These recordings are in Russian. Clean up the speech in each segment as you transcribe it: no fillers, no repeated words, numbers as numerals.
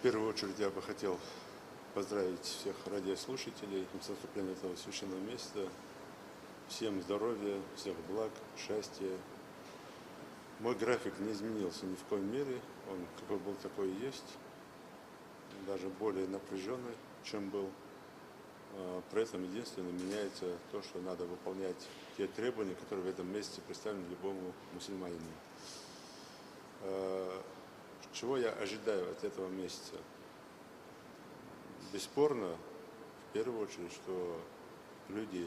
первую очередь я бы хотел поздравить всех радиослушателей с наступлением этого священного месяца. Всем здоровья, всех благ, счастья. Мой график не изменился ни в коей мере. Он какой был, такой и есть. Даже более напряженный, чем был. При этом единственное меняется то, что надо выполнять те требования, которые в этом месяце представлены любому мусульманину. Чего я ожидаю от этого месяца? Бесспорно, в первую очередь, что люди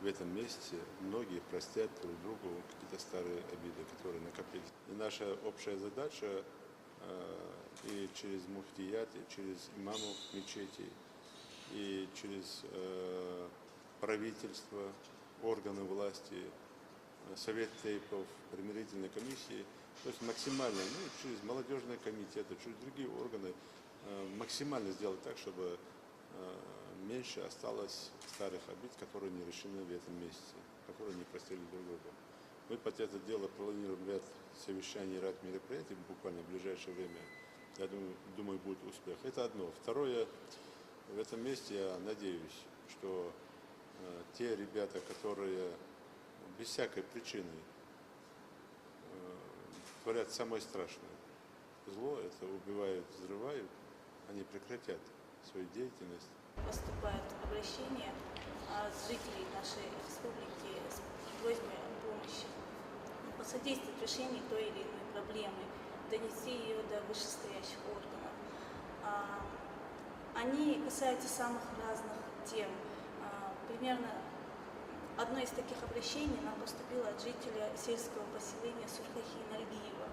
в этом месяце, многие простят друг другу какие-то старые обиды, которые накопились. И наша общая задача и через муфтият, и через имамов мечетей, и через правительство, органы власти, совет тейпов, примирительной комиссии, то есть максимально, через молодежные комитеты, через другие органы, максимально сделать так, чтобы меньше осталось старых обид, которые не решены в этом месяце, которые не простили друг друга. Мы под это дело планируем ряд совещаний, ряд мероприятий буквально в ближайшее время. Я думаю, будет успех. Это одно. Второе, в этом месте я надеюсь, что те ребята, которые без всякой причины творят самое страшное зло, это убивают, взрывают, они прекратят свою деятельность. Поступает обращение от жителей нашей республики с просьбой о помощи, посодействовать решению той или иной проблемы, донести ее до вышестоящих органов. Они касаются самых разных тем. Примерно одно из таких обращений нам поступило от жителя сельского поселения Сурхахи Нальгиева.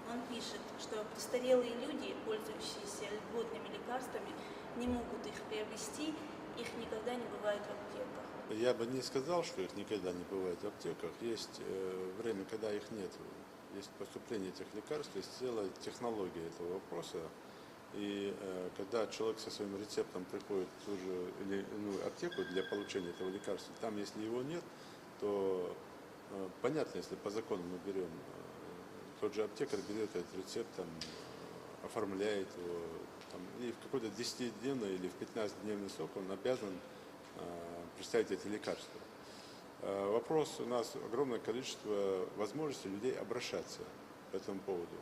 Он пишет, что престарелые люди, пользующиеся льготными лекарствами, не могут их приобрести, их никогда не бывает в аптеках. Я бы не сказал, что их никогда не бывает в аптеках. Есть время, когда их нет. Есть поступление этих лекарств, есть целая технология этого вопроса. И когда человек со своим рецептом приходит в ту же аптеку для получения этого лекарства, там, если его нет, то понятно, если по закону мы берем, тот же аптекарь берет этот рецепт, там, оформляет его, там, и в какой-то 10-дневный или в 15-дневный срок он обязан представить эти лекарства. Вопрос, у нас огромное количество возможностей людей обращаться по этому поводу.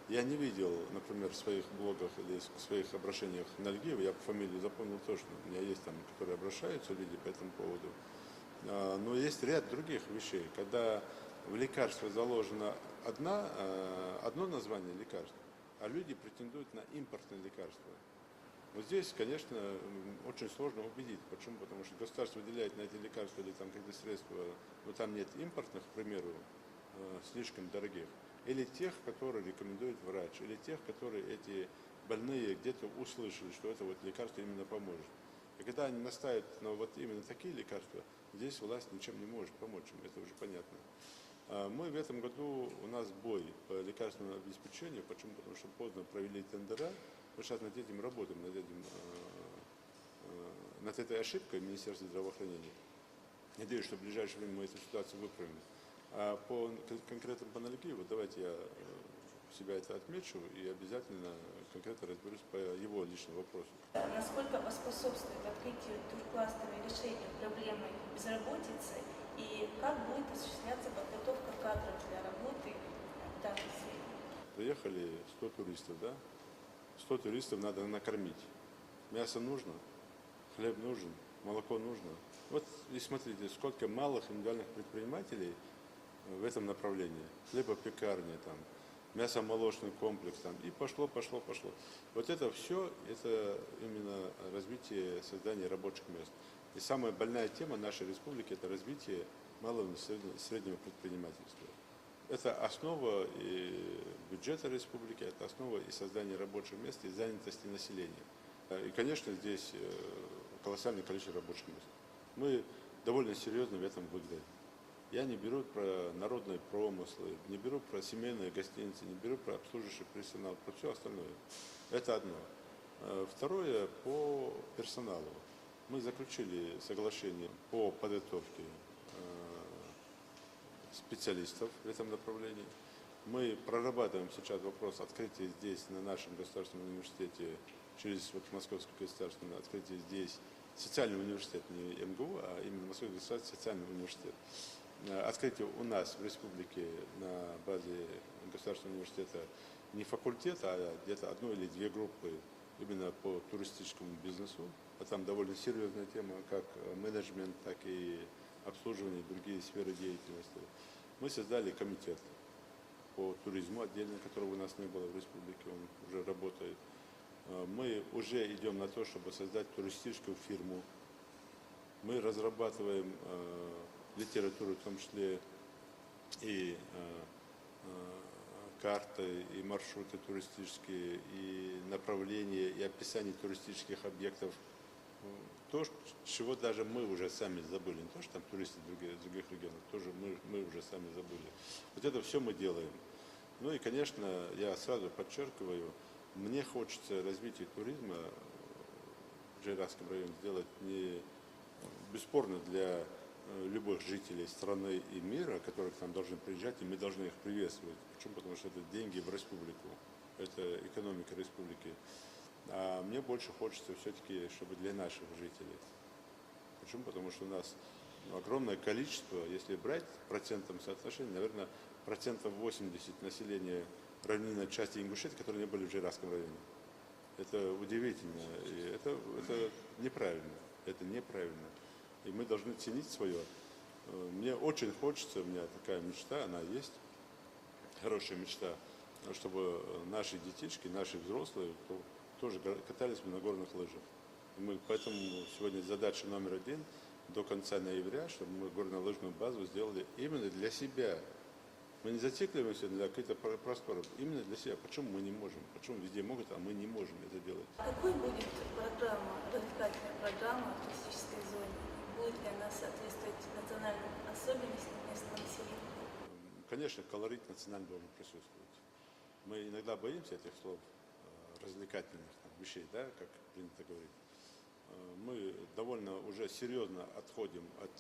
Я не видел, например, в своих блогах или в своих обращениях Нальгиева, я фамилию запомнил точно, у меня есть там, которые обращаются люди по этому поводу. Но есть ряд других вещей, когда в лекарстве заложено одно название лекарства, а люди претендуют на импортные лекарства. Вот здесь, конечно, очень сложно убедить. Почему? Потому что государство выделяет на эти лекарства или там какие-то средства, но там нет импортных, к примеру, слишком дорогих, или тех, которые рекомендует врач, или тех, которые эти больные где-то услышали, что это вот лекарство именно поможет. И когда они настаивают на вот именно такие лекарства, здесь власть ничем не может помочь им, это уже понятно. Мы в этом году, у нас бой по лекарственному обеспечению. Почему? Потому что поздно провели тендера. Мы сейчас над этим работаем, над этой ошибкой Министерства здравоохранения. Надеюсь, что в ближайшее время мы эту ситуацию выправим. А конкретно по Нальгиеву, давайте я себя это отмечу и обязательно конкретно разберусь по его личному вопросу. Насколько поспособствует открытию туркластера и решению проблемы безработицы, и как будет осуществляться подготовка кадров для работы в данной сфере? Приехали 100 туристов, да? 100 туристов надо накормить. Мясо нужно, хлеб нужен, молоко нужно. Вот и смотрите, сколько малых индивидуальных предпринимателей в этом направлении. Хлебопекарня, там, мясомолочный комплекс, там, и пошло. Вот это все, это именно развитие, создание рабочих мест. И самая больная тема нашей республики – это развитие малого и среднего предпринимательства. Это основа и бюджета республики, это основа и создания рабочих мест, и занятости населения. И, конечно, здесь колоссальное количество рабочих мест. Мы довольно серьезно в этом выиграем. Я не беру про народные промыслы, не беру про семейные гостиницы, не беру про обслуживающий персонал, про все остальное. Это одно. Второе, по персоналу. Мы заключили соглашение по подготовке специалистов в этом направлении. Мы прорабатываем сейчас вопрос открытия здесь, на нашем государственном университете, через вот Московский государственный, открытие здесь социальный университет, не МГУ, а именно Московский государственный социальный университет. Открытие у нас в республике на базе государственного университета не факультета, а где-то одной или две группы именно по туристическому бизнесу. А там довольно серьезная тема, как менеджмент, так и обслуживание, другие сферы деятельности. Мы создали комитет по туризму отдельно, которого у нас не было в республике, он уже работает. Мы уже идем на то, чтобы создать туристическую фирму. Мы разрабатываем литературу, в том числе и карты, и маршруты туристические, и направления, и описание туристических объектов. То, чего даже мы уже сами забыли, не то, что там туристы других регионов, тоже мы уже сами забыли. Вот это все мы делаем. Ну и, конечно, я сразу подчеркиваю, мне хочется развитие туризма в Джейрасском районе сделать не бесспорно для любых жителей страны и мира, которые к нам должны приезжать, и мы должны их приветствовать. Почему? Потому что это деньги в республику, это экономика республики. А мне больше хочется все-таки, чтобы для наших жителей. Почему? Потому что у нас огромное количество, если брать процентом соотношения, наверное, процентов 80 населения равнинной части Ингушетии, которые не были в Джейрасском районе. Это удивительно, и это неправильно, это неправильно. И мы должны ценить свое. Мне очень хочется, у меня такая мечта, она есть, хорошая мечта, чтобы наши детишки, наши взрослые тоже катались на горных лыжах. И мы поэтому сегодня задача номер один до конца ноября, чтобы мы горнолыжную базу сделали именно для себя. Мы не зацикливаемся для каких-то просторов, именно для себя. Почему мы не можем? Почему везде могут, а мы не можем это делать? Какой будет программа, развлекательная программа в туристической зоне? Будет ли она соответствовать национальным особенностям местного населения? Конечно, колорит национальный должен присутствовать. Мы иногда боимся этих слов, развлекательных вещей, да, как принято говорить. Мы довольно уже серьезно отходим от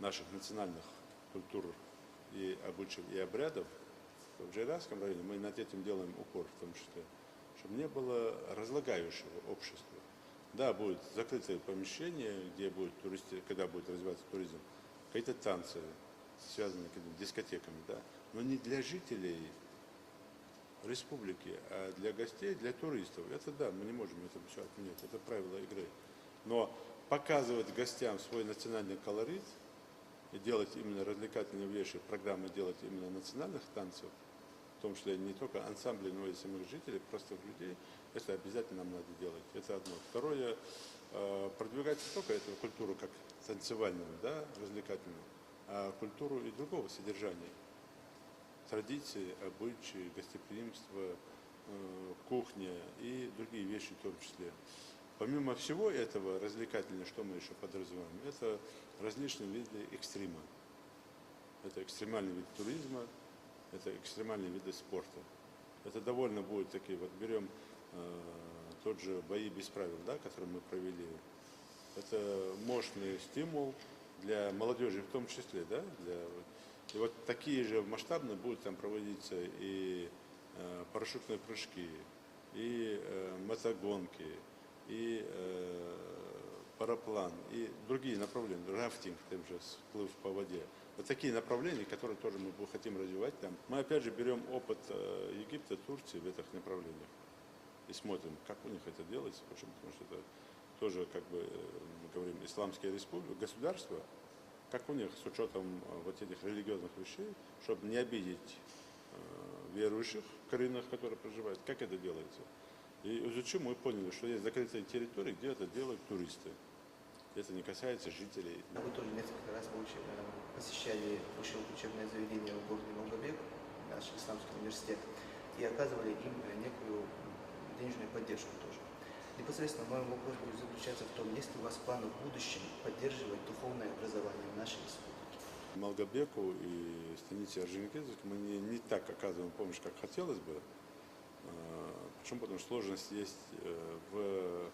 наших национальных культур и обычаев и обрядов. В Джейрасском районе мы над этим делаем упор, в том числе, чтобы не было разлагающего общества. Да, будет закрытое помещение, где будет когда будет развиваться туризм, какие-то танцы, связанные с дискотеками, да, но не для жителей республики, а для гостей, для туристов. Это да, мы не можем это все отменять, это правила игры. Но показывать гостям свой национальный колорит и делать именно развлекательные вещи, программы делать именно национальных танцев, в том числе не только ансамбли, но и самих жителей, простых людей, это обязательно нам надо делать. Это одно. Второе, продвигать не только эту культуру как танцевальную, да, развлекательную, а культуру и другого содержания. Традиции, обычаи, гостеприимство, кухня и другие вещи в том числе. Помимо всего этого развлекательного, что мы еще подразумеваем, это различные виды экстрима. Это экстремальный вид туризма, это экстремальные виды спорта. Это довольно будет такие, вот берем тот же бои без правил, да, который мы провели. Это мощный стимул для молодежи в том числе, да, и вот такие же масштабные будут там проводиться и парашютные прыжки, и мотогонки, и параплан, и другие направления, рафтинг, тем же сплыв по воде. Вот такие направления, которые тоже мы хотим развивать там. Мы опять же берем опыт Египта, Турции в этих направлениях и смотрим, как у них это делается. Почему? Потому что это тоже, как бы, мы говорим, исламские республики, государства, как у них с учетом вот этих религиозных вещей, чтобы не обидеть верующих коренных, которые проживают, как это делается. И изучив, мы поняли, что есть закрытые территории, где это делают туристы. Это не касается жителей. Вы тоже несколько раз посещали высшее учебное заведение в городе Малгобек, наш исламский университет, и оказывали им некую денежную поддержку тоже. Непосредственно мой вопрос будет заключаться в том, есть ли у вас планы в будущем поддерживать духовное образование в нашей республике? Малгобеку и станице Орджоникидзе мы не так оказываем помощь, как хотелось бы. Почему? Потому что сложность есть в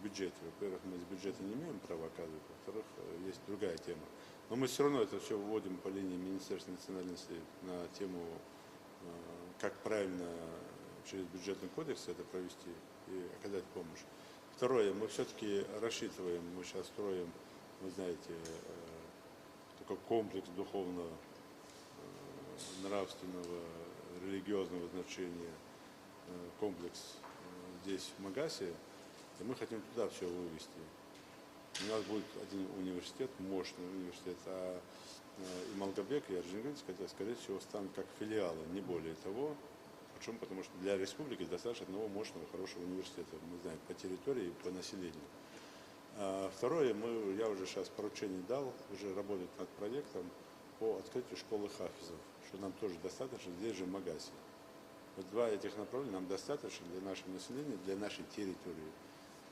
бюджете. Во-первых, мы из бюджета не имеем права оказывать, во-вторых, есть другая тема. Но мы все равно это все вводим по линии Министерства национальности на тему, как правильно через бюджетный кодекс это провести и оказать помощь. Второе, мы все-таки рассчитываем, мы сейчас строим, вы знаете, такой комплекс духовного, нравственного, религиозного значения, комплекс здесь, в Магасе, и мы хотим туда все вывести. У нас будет один университет, мощный университет, а и Малгобек, и Орджоникидзе, это, скорее всего, станут как филиалы, не более того. Почему? Потому что для республики достаточно одного мощного, хорошего университета, мы знаем, по территории и по населению. Второе, я уже сейчас поручение дал, уже работать над проектом по открытию школы хафизов, что нам тоже достаточно здесь же в Магасе. Вот два этих направления нам достаточно для нашего населения, для нашей территории.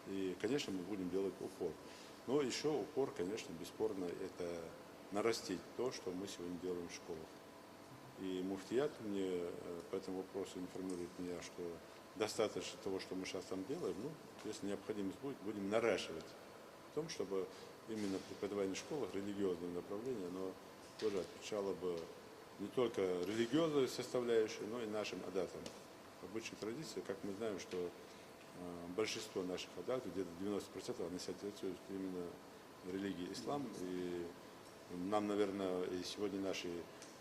И, конечно, мы будем делать упор. Но еще упор, конечно, бесспорно, это нарастить то, что мы сегодня делаем в школах. И муфтият мне по этому вопросу информирует меня, что достаточно того, что мы сейчас там делаем, если необходимость будет, будем наращивать в том, чтобы именно преподавание в школах, религиозное направление, оно тоже отвечало бы не только религиозной составляющей, но и нашим адатам. Обычной традиции, как мы знаем, что большинство наших адатов, где-то 90%, они соответствуют именно религии ислам. И нам, наверное, и сегодня наши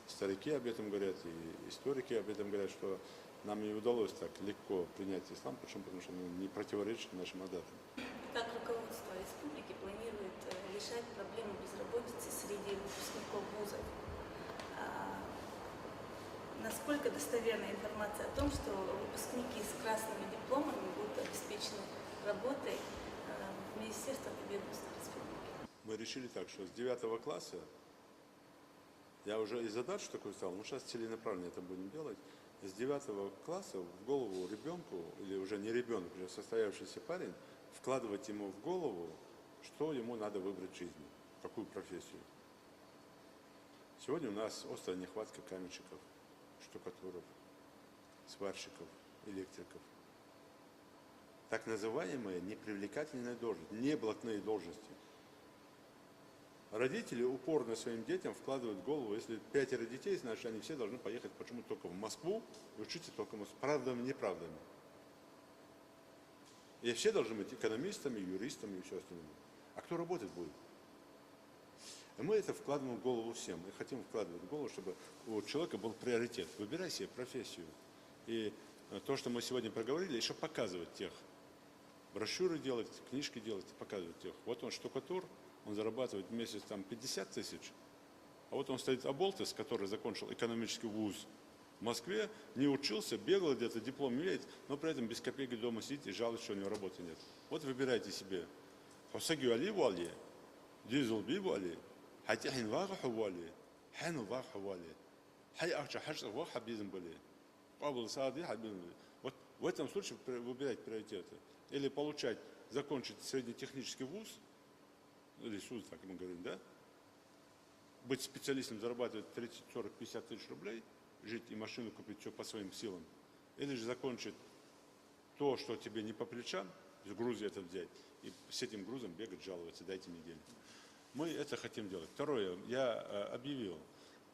старики об этом говорят, и историки об этом говорят, что нам не удалось так легко принять ислам. Почему? Потому что он не противоречит нашим адатам. Как руководство республики планирует решать проблему безработицы среди выпускников вузов? Насколько достоверна информация о том, что выпускники с красными дипломами будут обеспечены работой в Министерстве и ведомствах республики? Мы решили так, что с 9 класса, я уже и задачу такую ставил, но сейчас целенаправленно это будем делать, с 9 класса в голову ребенку, или уже не ребенок, уже состоявшийся парень, вкладывать ему в голову, что ему надо выбрать в жизни, какую профессию. Сегодня у нас острая нехватка каменщиков, штукатуров, сварщиков, электриков. Так называемые непривлекательные должности, неблатные должности. Родители упорно своим детям вкладывают в голову, если 5 детей, значит, они все должны поехать почему-то только в Москву и учиться только с правдами и неправдами. И все должны быть экономистами, юристами и все остальное. А кто работать будет? И мы это вкладываем в голову всем. И хотим вкладывать в голову, чтобы у человека был приоритет. Выбирай себе профессию. И то, что мы сегодня проговорили, еще показывать тех. Брошюры делать, книжки делать, показывать тех. Вот он штукатур, он зарабатывает в месяц там 50 тысяч. А вот он стоит Аболтес, который закончил экономический вуз в Москве, не учился, бегал где-то, диплом имеет, но при этом без копейки дома сидит и жалуется, что у него работы нет. Вот выбирайте себе. Хосагю али вали, дизел би вали, хатихин ваху вали, хану ваху вали, хай ахча хашта ваха бизн были. Вот в этом случае выбирать приоритеты. Или получать, закончить среднетехнический вуз, или СУЗ, так мы говорим, да? Быть специалистом, зарабатывать 30, 40, 50 тысяч рублей, жить и машину купить, все по своим силам. Или же закончить то, что тебе не по плечам, из Грузии это взять, и с этим грузом бегать, жаловаться, дайте мне денег. Мы это хотим делать. Второе, я объявил,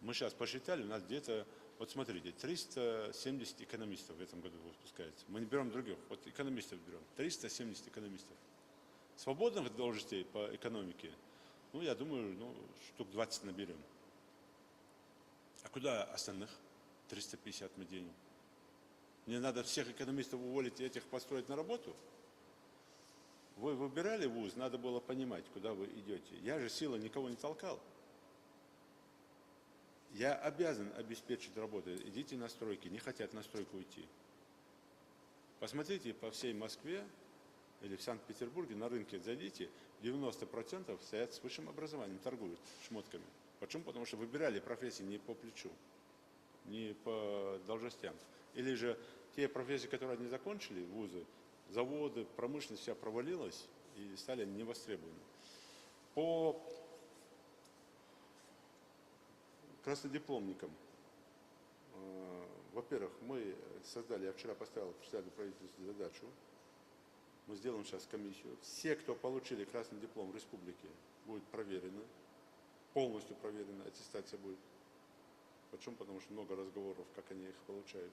мы сейчас посчитали, у нас где-то, вот смотрите, 370 экономистов в этом году выпускается. Мы не берем других, вот экономистов берем, 370 экономистов. Свободных должностей по экономике, я думаю, штук 20 наберем. А куда остальных 350 мы денем? Мне надо всех экономистов уволить и этих построить на работу? Вы выбирали вуз, надо было понимать, куда вы идете. Я же силой никого не толкал. Я обязан обеспечить работу. Идите на стройки, не хотят на стройку уйти. Посмотрите по всей Москве или в Санкт-Петербурге, на рынке зайдите, 90% стоят с высшим образованием, торгуют шмотками. Почему? Потому что выбирали профессии не по плечу, не по должностям. Или же те профессии, которые они закончили, вузы, заводы, промышленность вся провалилась и стали невостребованы. По краснодипломникам. Во-первых, мы создали, я вчера поставил председателю правительства задачу, мы сделаем сейчас комиссию. Все, кто получили красный диплом в республике, будут проверены. полностью проверена аттестация будет. Почему? Потому что много разговоров, как они их получают.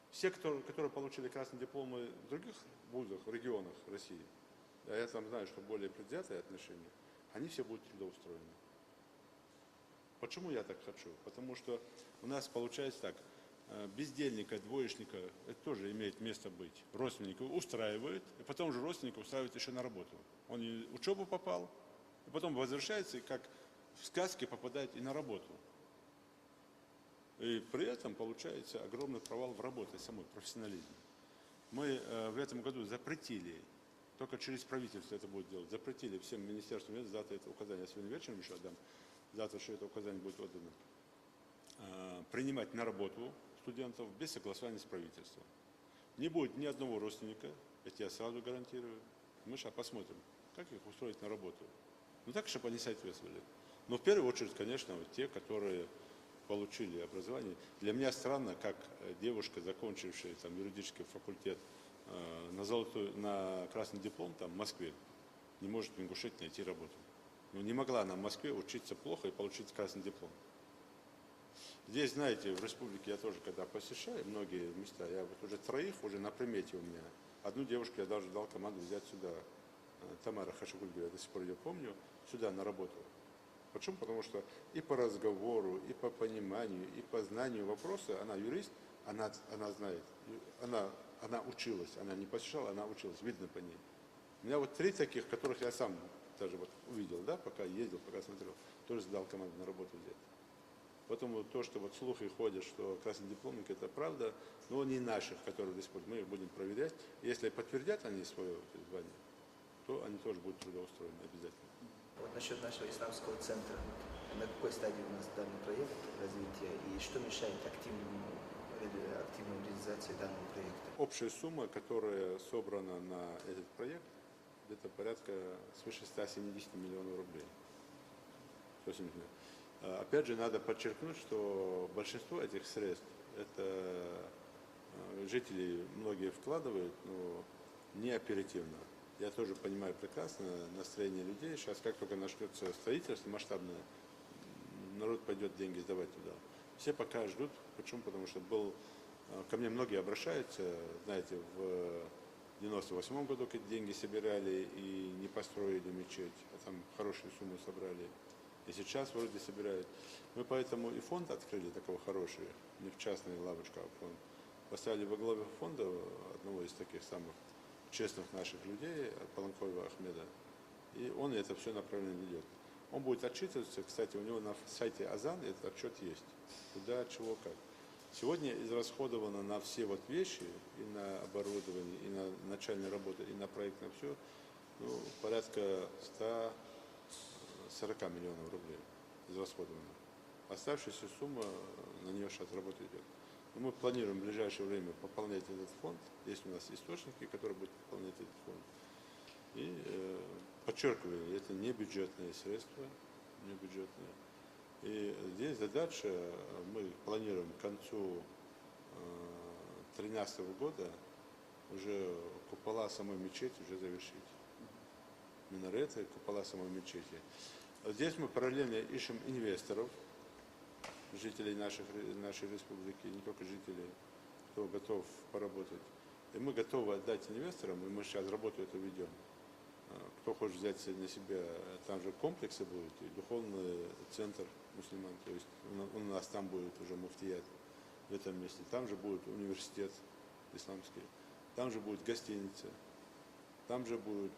Все, которые получили красные дипломы в других вузах, в регионах России, а я там знаю, что более предвзятые отношения, они все будут трудоустроены. Почему я так хочу? Потому что у нас получается так, бездельника, двоечника, это тоже имеет место быть. Родственники устраивают, и потом же родственника устраивают еще на работу. Он и в учебу попал, и потом возвращается, и как в сказке попадает и на работу. И при этом получается огромный провал в работе самой, профессионализме. Мы в этом году запретили, только через правительство это будет делать, запретили всем министерствам, завтра это указание, я сегодня вечером еще отдам, завтра еще это указание будет отдано, принимать на работу студентов без согласования с правительством. Не будет ни одного родственника, это я сразу гарантирую. Мы сейчас посмотрим, как их устроить на работу. Ну так, чтобы они соответствовали. Но в первую очередь, конечно, вот те, которые получили образование. Для меня странно, как девушка, закончившая там юридический факультет на красный диплом там, в Москве, не может в Ингушетии найти работу. Ну, не могла она в Москве учиться плохо и получить красный диплом. Здесь, знаете, в республике я тоже, когда посещаю многие места, я вот уже троих уже на примете у меня. Одну девушку я даже дал команду взять сюда, Тамара Хашигульгу, я до сих пор ее помню, сюда на работу. Почему? Потому что и по разговору, и по пониманию, и по знанию вопроса, она юрист, она знает, она училась, она не посещала, она училась, видно по ней. У меня вот три таких, которых я сам даже вот увидел, да, пока ездил, пока смотрел, тоже сдал команду на работу взять. Поэтому то, что вот слухи ходят, что красный дипломник, это правда, но не наших, которые до сих пор, мы их будем проверять. Если подтвердят они свое звание, то они тоже будут трудоустроены обязательно. Вот насчет нашего исламского центра, на какой стадии у нас данный проект развития и что мешает активной реализации данного проекта? Общая сумма, которая собрана на этот проект, где-то порядка свыше 170 миллионов рублей. 170 миллионов. Опять же, надо подчеркнуть, что большинство этих средств, это жители многие вкладывают, но не оперативно. Я тоже понимаю прекрасно настроение людей. Сейчас, как только начнется строительство масштабное, народ пойдет деньги сдавать туда. Все пока ждут. Почему? Потому что ко мне многие обращаются, знаете, в 98 году какие деньги собирали и не построили мечеть, а там хорошую сумму собрали. И сейчас вроде собирают. Мы поэтому и фонд открыли такого хорошего, не в частную лавочку, а фонд. Поставили во главе фонда одного из таких самых честных наших людей, Паланкоева Ахмеда, и он это все направление ведет. Он будет отчитываться, кстати, у него на сайте Азан этот отчет есть, куда, чего, как. Сегодня израсходовано на все вот вещи, и на оборудование, и на начальные работы, и на проект, на все, ну, порядка 140 миллионов рублей израсходовано. Оставшаяся сумма, на нее сейчас работа идет. Мы планируем в ближайшее время пополнять этот фонд. Есть у нас источники, которые будут пополнять этот фонд. И подчеркиваю, это не бюджетные средства, не бюджетные. И здесь задача, мы планируем к концу 2013 года уже купола самой мечети уже завершить. Минареты, купола самой мечети. Здесь мы параллельно ищем инвесторов, жителей нашей республики, не только жителей, кто готов поработать. И мы готовы отдать инвесторам, и мы сейчас работу эту ведем. Кто хочет взять на себя, там же комплексы будут, и духовный центр мусульман, то есть у нас там будет уже муфтият в этом месте, там же будет университет исламский, там же будет гостиница, там же будут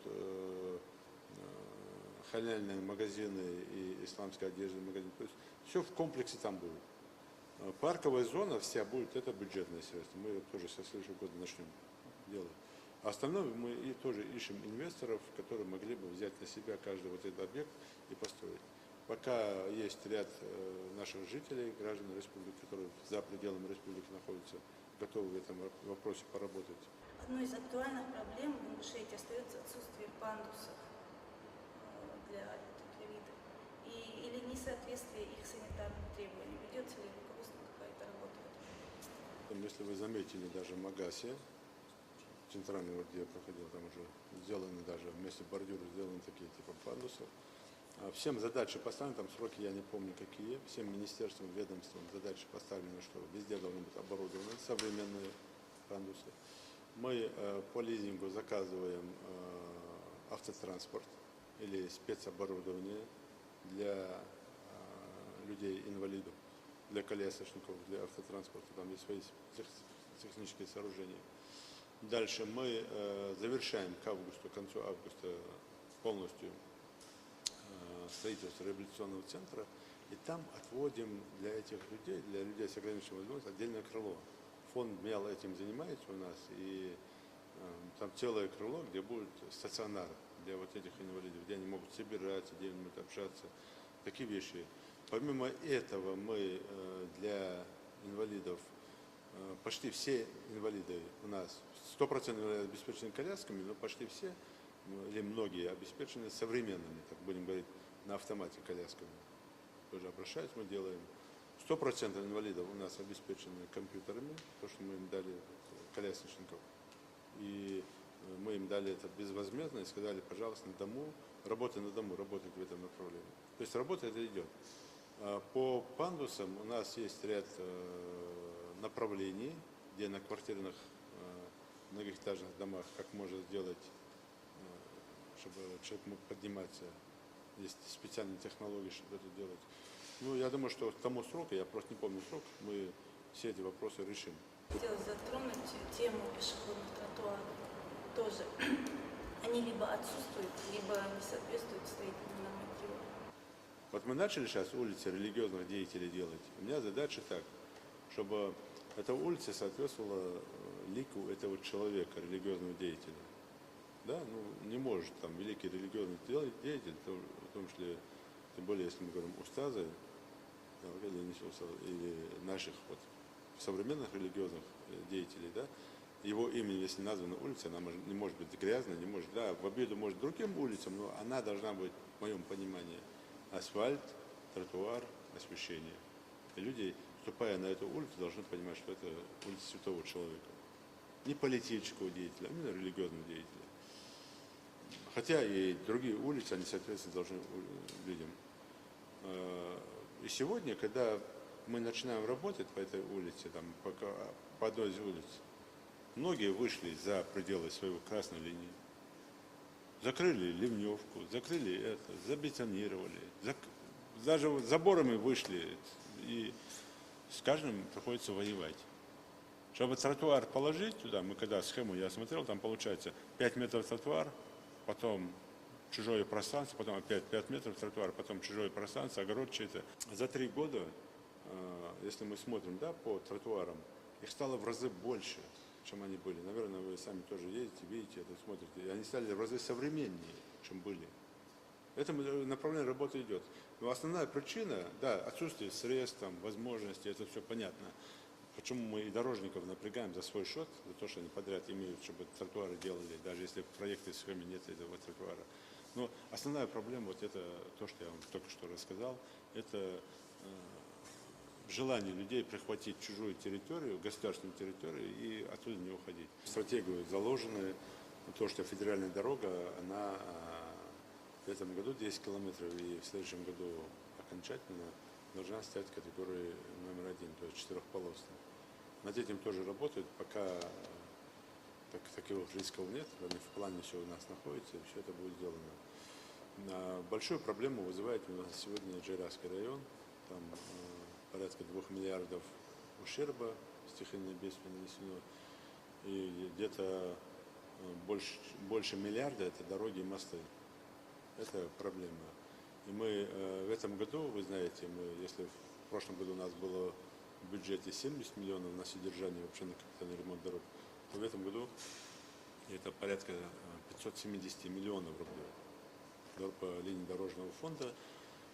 халяльные магазины и исламская одежда магазин. То есть все в комплексе там будет. Парковая зона вся будет, это бюджетное средство. Мы ее тоже со следующего года начнем делать. А остальное мы и тоже ищем инвесторов, которые могли бы взять на себя каждый вот этот объект и построить. Пока есть ряд наших жителей, граждан республики, которые за пределами республики находятся, готовы в этом вопросе поработать. Одной из актуальных проблем в Ингушетии остается отсутствие пандусов для этой вида или несоответствие их санитарным требованиям. Ведется ли руководство какая-то работа в этом? Если вы заметили, даже в Магасе, центральный, вот где я проходил, там уже сделаны даже вместе бордюров сделаны такие типа пандусов. Всем задачи поставлены, там сроки я не помню какие, всем министерствам, ведомствам задачи поставлены, что везде должны быть оборудованы современные пандусы. Мы по лизингу заказываем автотранспорт или спецоборудование для людей-инвалидов, для колясочников, для автотранспорта, там есть свои технические сооружения. Дальше мы завершаем к концу августа полностью строительство реабилитационного центра, и там отводим для этих людей, для людей с ограниченными возможностями, отдельное крыло. Фонд МЕЛ этим занимается у нас, и там целое крыло, где будет стационар для вот этих инвалидов, где они могут собираться, где они могут общаться, такие вещи. Помимо этого мы для инвалидов, почти все инвалиды у нас, 100% обеспечены колясками, но почти все, или многие обеспечены современными, так будем говорить, на автомате колясками. Тоже обращаются, мы делаем. 100% инвалидов у нас обеспечены компьютерами, то, что мы им дали колясочников. И мы им дали это безвозмездно и сказали, пожалуйста, на дому, работай на дому, работайте в этом направлении. То есть работа это идет. По пандусам у нас есть ряд направлений, где на квартирных многоэтажных домах, как можно сделать, чтобы человек мог подниматься. Есть специальные технологии, чтобы это делать. Ну, я думаю, что к тому сроку, я просто не помню срок, мы все эти вопросы решим. Хотелось затронуть тему пешеходных тротуаров. Тоже они либо отсутствуют, либо не соответствуют строительным нормативам. Вот мы начали сейчас улицы религиозных деятелей делать. У меня задача так, чтобы эта улица соответствовала лику этого человека, религиозного деятеля. Да, ну не может там великий религиозный деятель, в том числе, тем более, если мы говорим устазы, или наших вот современных религиозных деятелей, да, его имя, если названа улица, она не может быть грязной, не может, да, в обиду может другим улицам, но она должна быть, в моем понимании, асфальт, тротуар, освещение. И люди, вступая на эту улицу, должны понимать, что это улица святого человека. Не политического деятеля, а именно религиозного деятеля. Хотя и другие улицы, они, соответственно, должны людям. И сегодня, когда мы начинаем работать по этой улице, там, по одной из улиц, многие вышли за пределы своего красной линии, закрыли ливневку, закрыли это, забетонировали, даже заборами вышли, и с каждым приходится воевать. Чтобы тротуар положить туда, мы когда схему я смотрел, там получается 5 метров тротуар, потом чужое пространство, потом опять 5 метров тротуар, потом чужое пространство, огород чей-то. За 3 года, если мы смотрим, да, по тротуарам, их стало в разы больше, чем они были. Наверное, вы сами тоже ездите, видите это, смотрите. И они стали в разы современнее, чем были. Это направление работы идет. Но основная причина, да, отсутствие средств, там, возможностей, это все понятно. Почему мы и дорожников напрягаем за свой счет, за то, что они подряд имеют, чтобы тротуары делали, даже если в проекте схеме нет этого тротуара. Но основная проблема, вот это то, что я вам только что рассказал, это желание людей прихватить чужую территорию, государственную территорию и оттуда не уходить. В стратегию заложено то, что федеральная дорога, она в этом году 10 километров и в следующем году окончательно должна стать категорией номер 1, то есть четырехполосной. Над этим тоже работают, пока таких рисков нет, в плане все у нас находится, и все это будет сделано. Большую проблему вызывает у нас сегодня Джейрахский район, там порядка 2 миллиардов ущерба стихийное бедствие нанесено, и где-то больше миллиарда это дороги и мосты. Это проблема. И мы в этом году, вы знаете, если в прошлом году у нас было в бюджете 70 миллионов на содержание, вообще на капитальный ремонт дорог, то в этом году это порядка 570 миллионов рублей по линии дорожного фонда.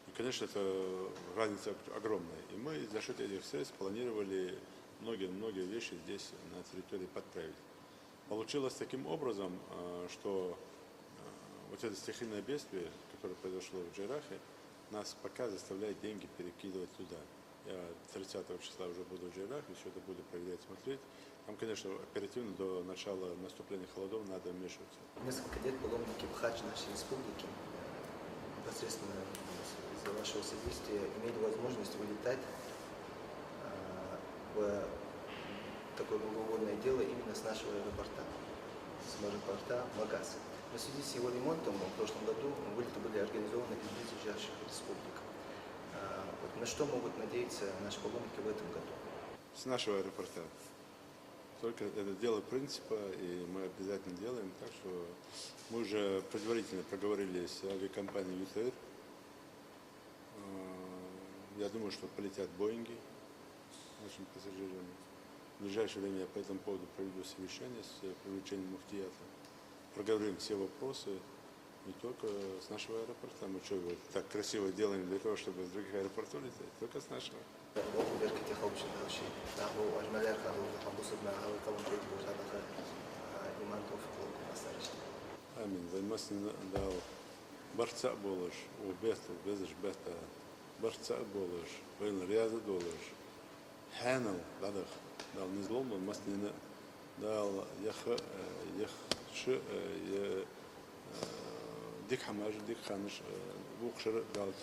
И, конечно, это разница огромная. И мы за счет этих средств планировали многие вещи здесь на территории подправить. Получилось таким образом, что вот это стихийное бедствие, которое произошло в Джейрахе, нас пока заставляет деньги перекидывать туда. Я 30 числа уже буду в Джейрахе, все это буду проверять, смотреть. Там, конечно, оперативно до начала наступления холодов надо вмешиваться. Несколько лет паломники в хадж нашей республики непосредственно из-за вашего содействия имели возможность вылетать в такое благоугодное дело именно с нашего аэропорта, с аэропорта Магаз. Но в связи с его ремонтом в прошлом году вылеты были организованы из близлежащих республик. Вот на что могут надеяться наши паломники в этом году? С нашего аэропорта. Только это дело принципа, и мы обязательно делаем. Так что мы уже предварительно проговорили с авиакомпанией ЮТР. Я думаю, что полетят Боинги нашим пассажирам. В ближайшее время я по этому поводу проведу совещание с привлечением муфтията. Проговорим все вопросы не только с нашего аэропорта. Мы что, вот так красиво делаем для того, чтобы с других аэропортов летать, только с нашего. Амин. Ваймасны дал барца болыш, у бехту безыш бехта барца болыш, вайн ряза долыш, хэнал дадах дал низлом, масны дал яхши дик хамаш дик ханш бухшир дал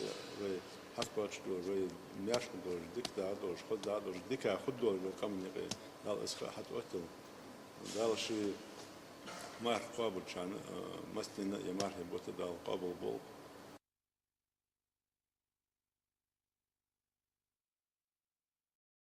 вай حسب دور میاش دور دیک دادوش خود دادوش دیکه خود دور کم نگه دال اسخ حت وقتو دال شی مار قابل شان مستنا يا مار بوت دال قابل بول